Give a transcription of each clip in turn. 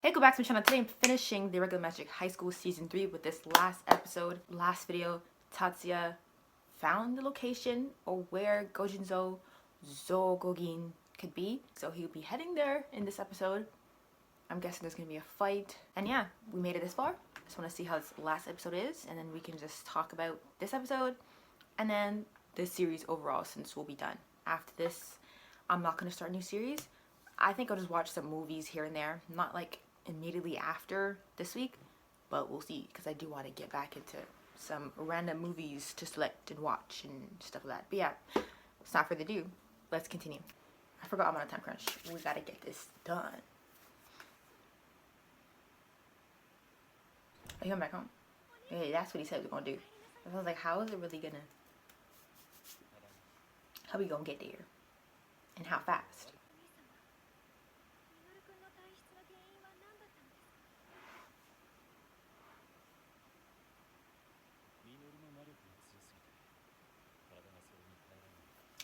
Hey, go back to my channel. Today I'm finishing the regular Magic High School Season 3 with this last episode. Last video, Tatsuya found the location or where Gojinzo Zogogin could be. So he'll be heading there in this episode. I'm guessing there's going to be a fight. And yeah, we made it this far. Just want to see how this last episode is. And then we can just talk about this episode. And then the series overall, since we'll be done. After this, I'm not going to start a new series. I think I'll just watch some movies here and there. Not like immediately after this week, but we'll see, because I do want to get back into some random movies to select and watch and stuff like that. But yeah, it's not further ado, let's continue. I forgot I'm on a time crunch. We gotta get this done. Are you going back home? Yeah, that's what he said we're gonna do. I was like, how is it really gonna, how we gonna get there? And how fast?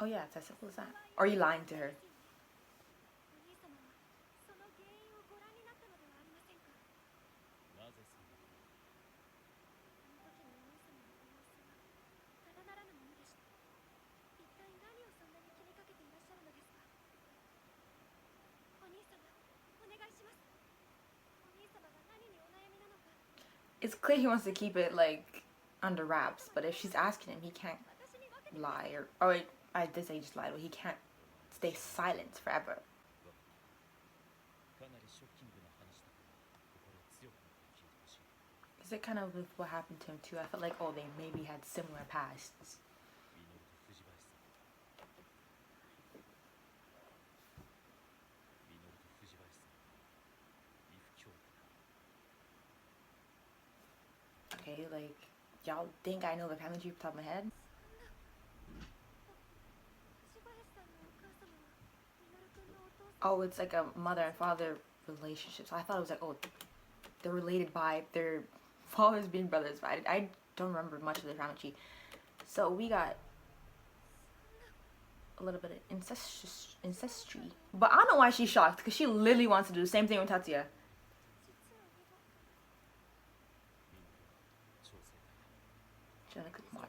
Oh yeah, it's as simple as that. Or are you lying to her? It's clear he wants to keep it like under wraps, but if she's asking him, he can't lie. Or wait, I did say just lie, but he can't stay silent forever. Is it kind of with what happened to him too? I felt like, oh, they maybe had similar pasts. Okay, like, y'all think I know the family tree off the top of my head? Oh, it's like a mother and father relationship. So I thought it was like, oh, they're related by their fathers being brothers. But I don't remember much of their family tree. So we got a little bit of ancestry. But I don't know why she's shocked, because she literally wants to do the same thing with Tatsuya. Trying to click mod.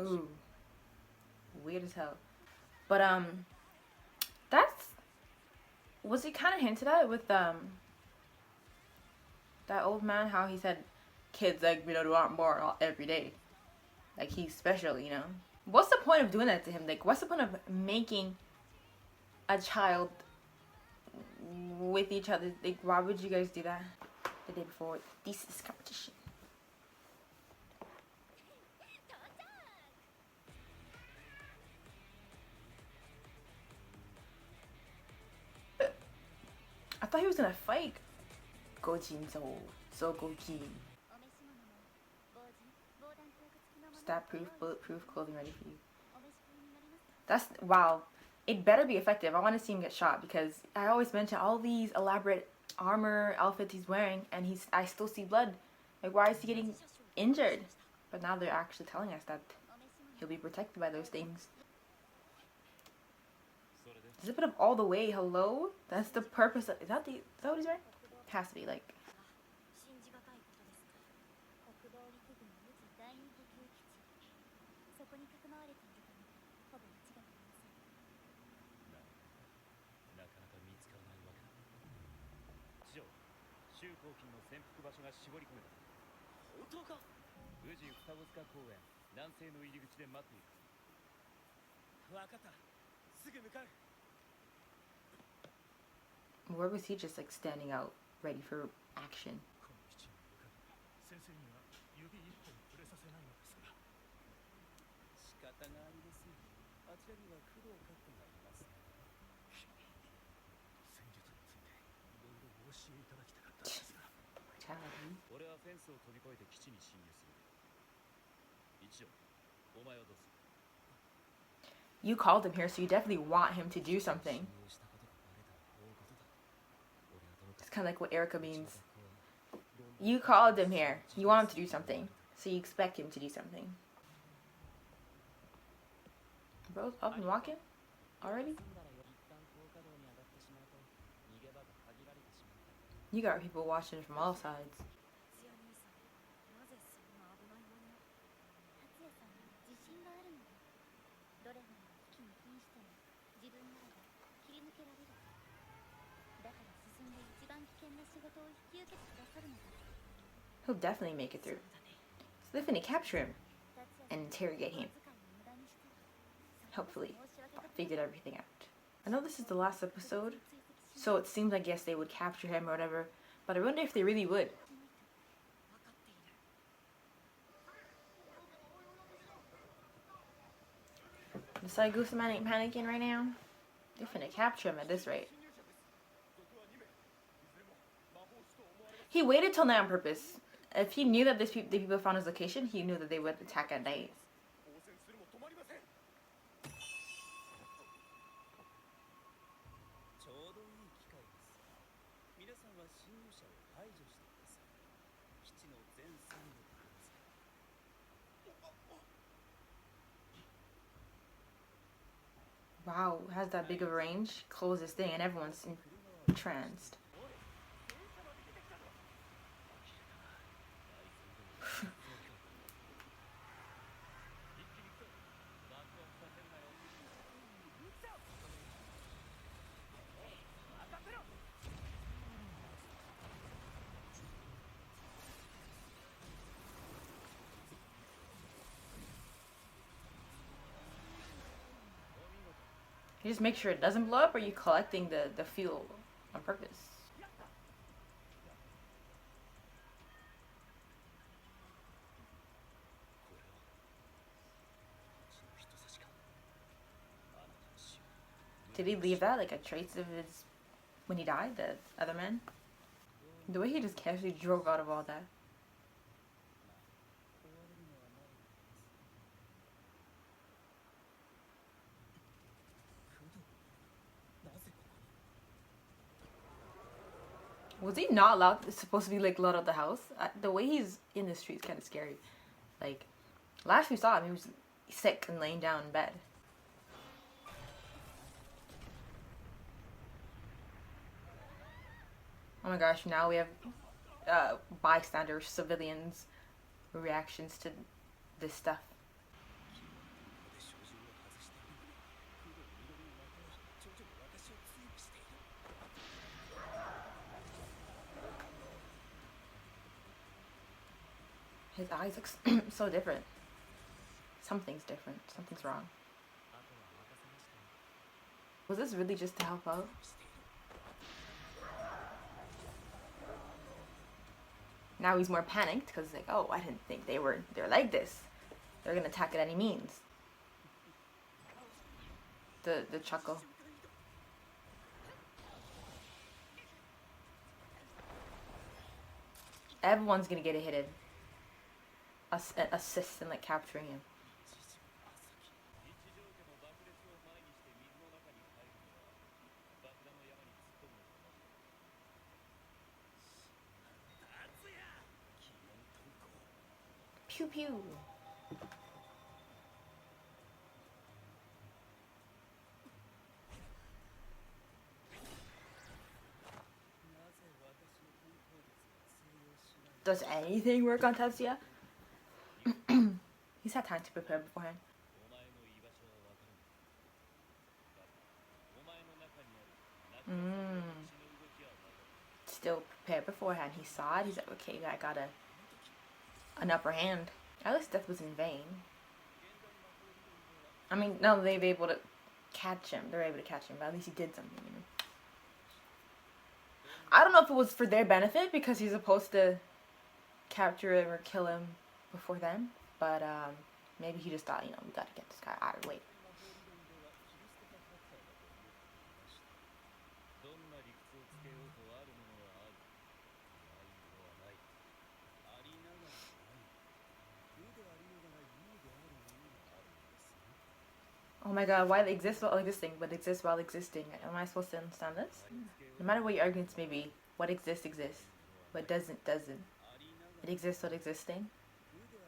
Ooh, weird as hell. But that's, was it kind of hinted at with that old man, how he said kids like Minoru aren't born every day, like he's special, you know? What's the point of doing that to him? Like, what's the point of making a child with each other? Like, why would you guys do that the day before thesis competition? I thought he was gonna fight Gojinzo Zogogin. Stat proof, bulletproof, clothing ready for you. That's, wow. It better be effective. I want to see him get shot, because I always mention all these elaborate armor outfits he's wearing, and I still see blood. Like, why is he getting injured? But now they're actually telling us that he'll be protected by those things. Zip it up all the way. Hello? That's the purpose of, is that what he's wearing? It has to be, like. Where was he just like standing out, ready for action? You called him here, so you definitely want him to do something. It's kind of like what Erica means. You called him here. You want him to do something. So you expect him to do something. bro's up and walking already? You got people watching from all sides. He'll definitely make it through. So they're finna capture him and interrogate him. Hopefully, figured everything out. I know this is the last episode, so it seems like yes they would capture him or whatever, but I wonder if they really would. The KୖYUSU man ain't panicking right now. They're finna capture him at this rate. He waited till night on purpose. If he knew that the people found his location, he knew that they would attack at night. Wow, it has that big of a range. Close this thing and everyone's entranced. You just make sure it doesn't blow up, or are you collecting the fuel on purpose? Did he leave that like a trace of his when he died, the other man? The way he just casually drove out of all that. Was he not allowed? Supposed to be like let out the house? The way he's in the street is kind of scary. Like last we saw him, he was sick and laying down in bed. Oh my gosh! Now we have bystanders, civilians, reactions to this stuff. His eyes look so different. Something's different. Something's wrong. Was this really just to help out? Now he's more panicked because he's like, oh, I didn't think they're like this. They're gonna attack at any means. The chuckle. Everyone's gonna get a hit in. Assist in like capturing him. Pew pew. Does anything work on Tatsuya? He's had time to prepare beforehand. Still prepared beforehand. He saw it. He's like, okay, I got an upper hand. At least death was in vain. I mean, no, they were able to catch him. They were able to catch him, but at least he did something, you know. I don't know if it was for their benefit because he's supposed to capture him or kill him before then, but maybe he just thought, you know, we gotta get this guy out of the way. Oh my god, why they exist while existing, but exist while existing. Am I supposed to understand this? No matter what your arguments may be, what exists, exists. What doesn't, doesn't. It exists while existing.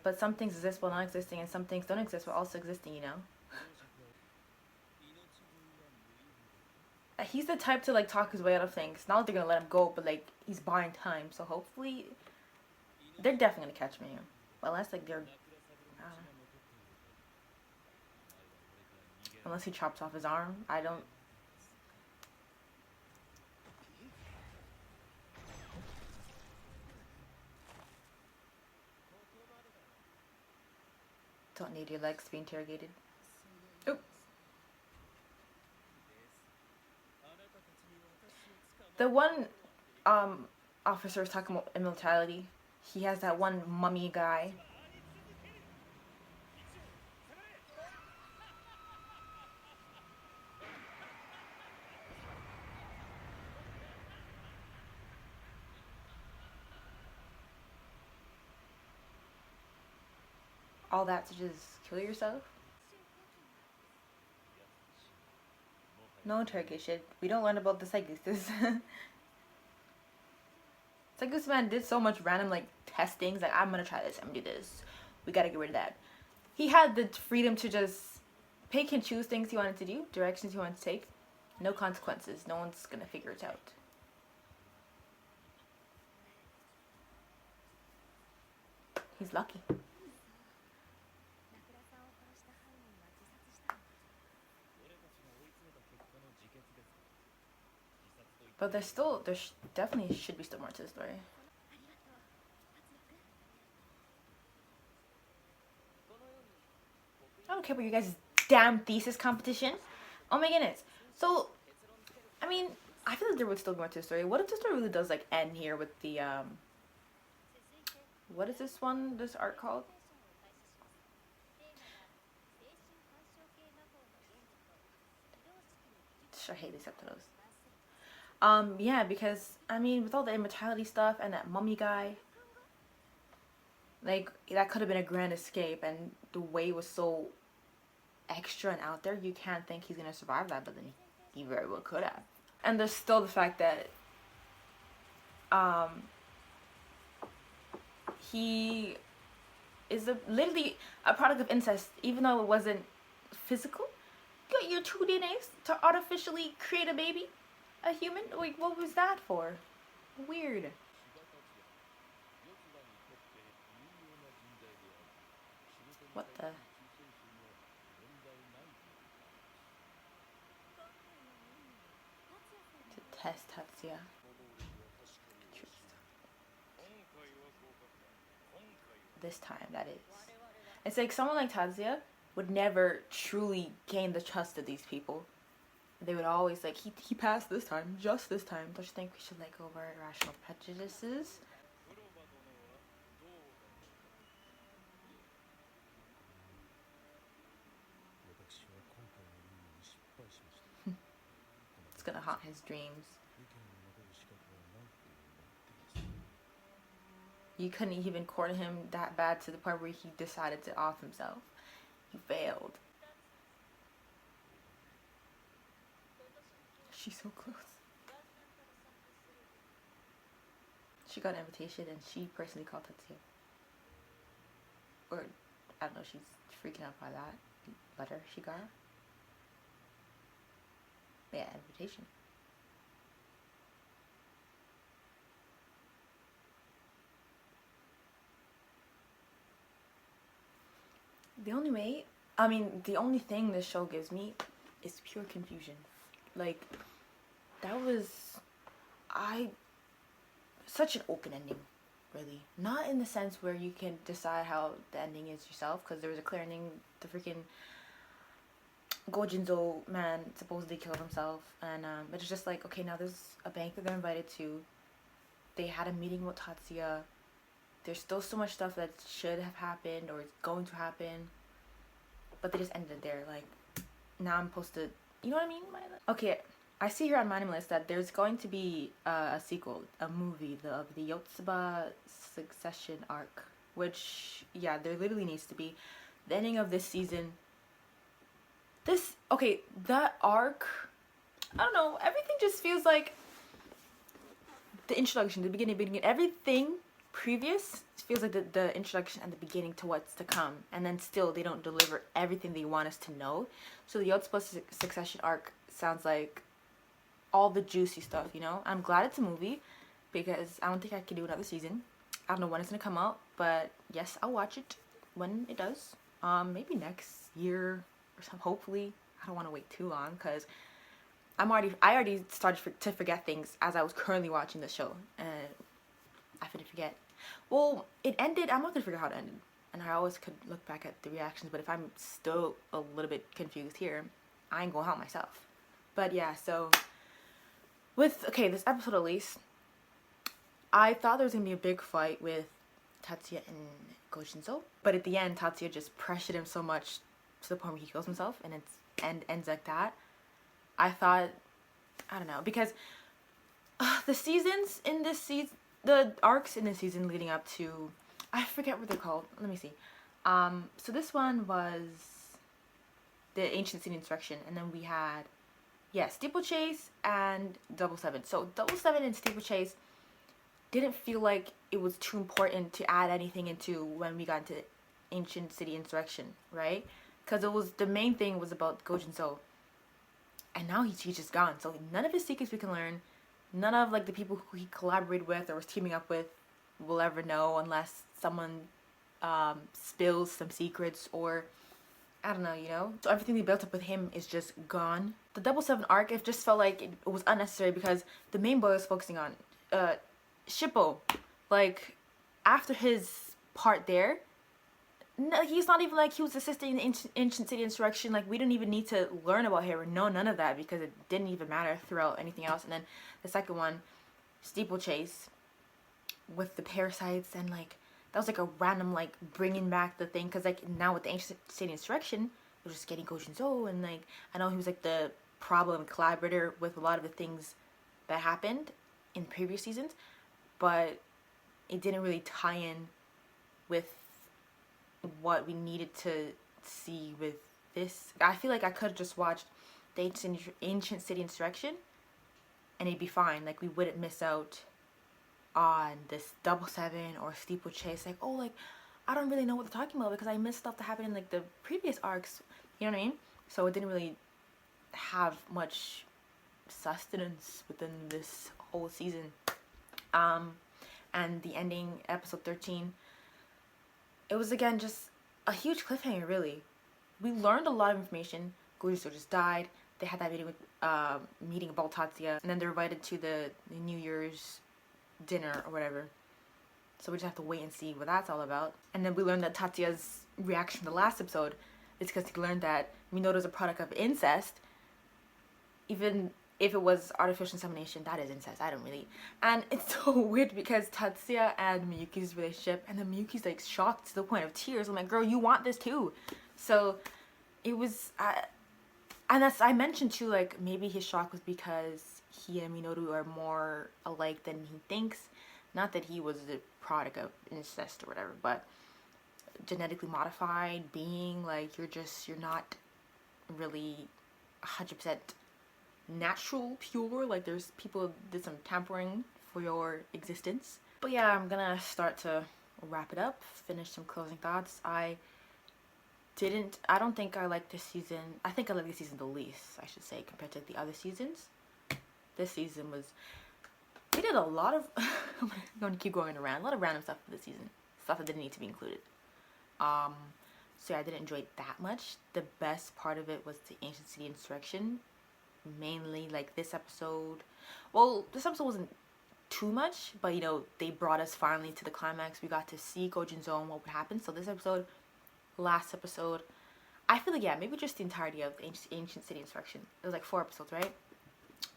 But some things exist while not existing, and some things don't exist while also existing, you know? He's the type to like talk his way out of things. Not like they're gonna let him go, but like he's buying time. So hopefully, they're definitely gonna catch me. But unless like they're, unless he chops off his arm, I don't. Don't need your legs to be interrogated. Oop. The one officer was talking about immortality. He has that one mummy guy. All that to just kill yourself? No interrogation. We don't learn about the KÄUSUs. KÄUSU man did so much random like testings. Like, I'm gonna try this, I'm gonna do this. We gotta get rid of that. He had the freedom to just pick and choose things he wanted to do, directions he wanted to take. No consequences. No one's gonna figure it out. He's lucky. But there's definitely should be still more to the story. I don't care about you guys' damn thesis competition. Oh my goodness. So, I mean, I feel like there would still be more to the story. What if the story really does like end here with the what is this art called? I hate these subtitles. Yeah, because I mean, with all the immortality stuff and that mummy guy, like that could have been a grand escape, and the way was so extra and out there, you can't think he's gonna survive that, but then he very well could have. And there's still the fact that he is literally a product of incest, even though it wasn't physical. You got your two DNAs to artificially create a baby, a human. Like, what was that for? Weird. What the? To test Tatsuya. This time, that is. It's like someone like Tatsuya would never truly gain the trust of these people. They would always like, he passed this time, just this time. Don't you think we should let go of our irrational prejudices? It's gonna haunt his dreams. You couldn't even court him that bad to the point where he decided to off himself. He failed. She's so close. She got an invitation and she personally called Tatsuya. Or, I don't know, she's freaking out by that letter she got. Yeah, invitation. The only way, I mean, the only thing this show gives me is pure confusion. Like, that was, such an open ending, really. Not in the sense where you can decide how the ending is yourself, because there was a clear ending. The freaking Gojinzo man supposedly killed himself, and it's just like, okay, now there's a bank that they're invited to. They had a meeting with Tatsuya. There's still so much stuff that should have happened or is going to happen, but they just ended it there. Like, now I'm supposed to, you know what I mean? Okay, I see here on my list that there's going to be a sequel, a movie of the Yotsuba succession arc, which, yeah, there literally needs to be. The ending of this season, that arc, I don't know, everything just feels like the introduction, the beginning, everything previous feels like the introduction and the beginning to what's to come, and then still they don't deliver everything they want us to know. So the Yotsuba succession arc sounds like all the juicy stuff, you know? I'm glad it's a movie because I don't think I can do another season. I don't know when it's gonna come out, but yes, I'll watch it when it does. Maybe next year or something, hopefully. I don't want to wait too long because I already started to forget things as I was currently watching the show, and I couldn't forget. Well, it ended. I'm not gonna figure out how it ended, and I always could look back at the reactions. But if I'm still a little bit confused here, I ain't gonna help myself. But yeah, so with this episode at least, I thought there was gonna be a big fight with Tatsuya and Goshinzo, but at the end, Tatsuya just pressured him so much to the point where he kills himself, and ends like that. I thought, I don't know, because the seasons in this season, the arcs in this season leading up to, I forget what they're called. Let me see. So this one was the Ancient City Insurrection, and then we had, Steeplechase and Double Seven. So Double Seven and Steeplechase didn't feel like it was too important to add anything into when we got into Ancient City Insurrection, right? Because it was, the main thing was about Gojinzo, and now he's just gone. So none of his secrets we can learn, none of like the people who he collaborated with or was teaming up with will ever know unless someone spills some secrets, or I don't know, you know? So everything they built up with him is just gone. The Double Seven arc, it just felt like it was unnecessary because the main boy was focusing on Shippo. Like, after his part there, no, he's not even like he was assisting in the Ancient City Insurrection. Like, we didn't even need to learn about him or know none of that because it didn't even matter throughout anything else. And then the second one, Steeplechase, with the parasites, and like that was like a random like bringing back the thing, because like now with the Ancient City Insurrection, we're just getting Gojinzo, and like I know he was like the problem collaborator with a lot of the things that happened in previous seasons, but it didn't really tie in with what we needed to see with this. I feel like I could have just watched the Ancient City Insurrection and it'd be fine. Like, we wouldn't miss out on this Double Seven or Steeplechase. Like, oh, like, I don't really know what they're talking about because I missed stuff that happened in like the previous arcs. You know what I mean? So it didn't really have much sustenance within this whole season. And the ending, episode 13, it was again just a huge cliffhanger, really. We learned a lot of information. Gojuso just died. They had that meeting about Tatsuya, and then they're invited to the New Year's dinner or whatever. So we just have to wait and see what that's all about. And then we learned that Tatsuya's reaction from the last episode is because he learned that Minato's a product of incest. Even if it was artificial insemination, that is incest. I don't really. And it's so weird because Tatsuya and Miyuki's relationship, and then Miyuki's like shocked to the point of tears. I'm like, girl, you want this too. So it was, and that's, I mentioned too, like maybe his shock was because he and Minoru are more alike than he thinks. Not that he was the product of incest or whatever, but genetically modified being, like you're not really 100% natural, pure. Like there's people did some tampering for your existence. But yeah, I'm gonna start to wrap it up, finish some closing thoughts. I don't think I like this season. I think I like this season the least, I should say, compared to the other seasons. This season was, we did a lot of I'm going to keep going around, a lot of random stuff for this season, stuff that didn't need to be included. So yeah, I didn't enjoy it that much. The best part of it was the Ancient City Insurrection, mainly like this episode. Well, this episode wasn't too much, but you know, they brought us finally to the climax. We got to see Gojinzo and what would happen. So this episode, last episode, I feel like, yeah, maybe just the entirety of Ancient City Insurrection. It was like 4 episodes, right?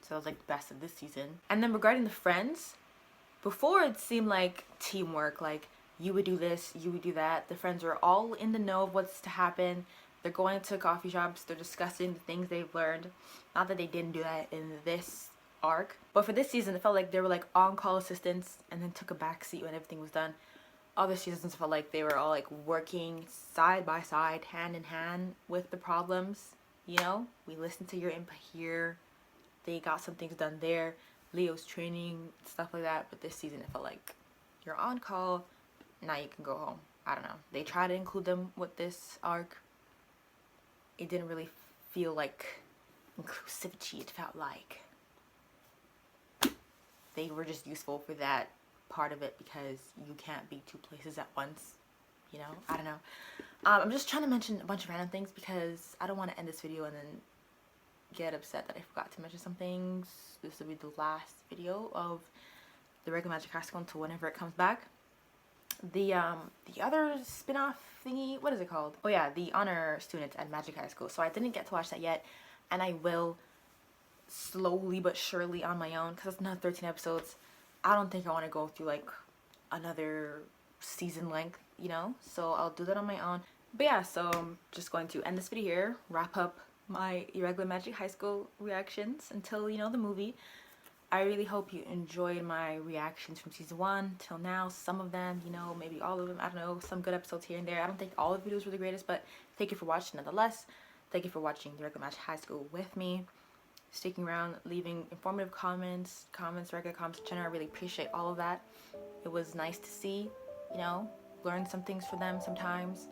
So it was like the best of this season. And then regarding the friends, before it seemed like teamwork, like you would do this, you would do that. The friends were all in the know of what's to happen. They're going to coffee shops, they're discussing the things they've learned. Not that they didn't do that in this arc, but for this season it felt like they were like on-call assistants and then took a back seat when everything was done. Other seasons felt like they were all like working side by side, hand in hand with the problems. You know, we listened to your input here, they got some things done there, Leo's training, stuff like that. But this season it felt like you're on call, now you can go home. I don't know, they try to include them with this arc. It didn't really feel like inclusivity. It felt like they were just useful for that part of it because you can't be two places at once. You know, I don't know. I'm just trying to mention a bunch of random things because I don't want to end this video and then get upset that I forgot to mention some things. This will be the last video of the regular Magic High School until whenever it comes back. The other spin-off thingy, what is it called? Oh yeah, the honor students at Magic High School. So I didn't get to watch that yet, and I will slowly but surely on my own because it's not 13 episodes. I don't think I want to go through like another season length, you know, so I'll do that on my own. But yeah, so I'm just going to end this video here, wrap up my irregular Magic High School reactions until, you know, the movie. I really hope you enjoyed my reactions from season 1 till now. Some of them, you know, maybe all of them, I don't know, some good episodes here and there. I don't think all the videos were the greatest, but thank you for watching nonetheless. Thank you for watching the regular Magic High School with me, sticking around, leaving informative comments, regular comments in general. I really appreciate all of that. It was nice to see, you know, learn some things from them sometimes.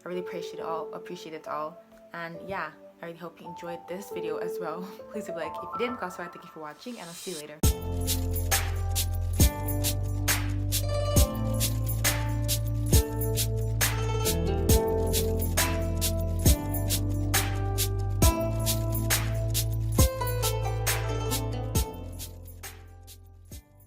I really appreciate it all. And yeah, I really hope you enjoyed this video as well. Please leave a like if you did. Also, thank you for watching, and I'll see you later.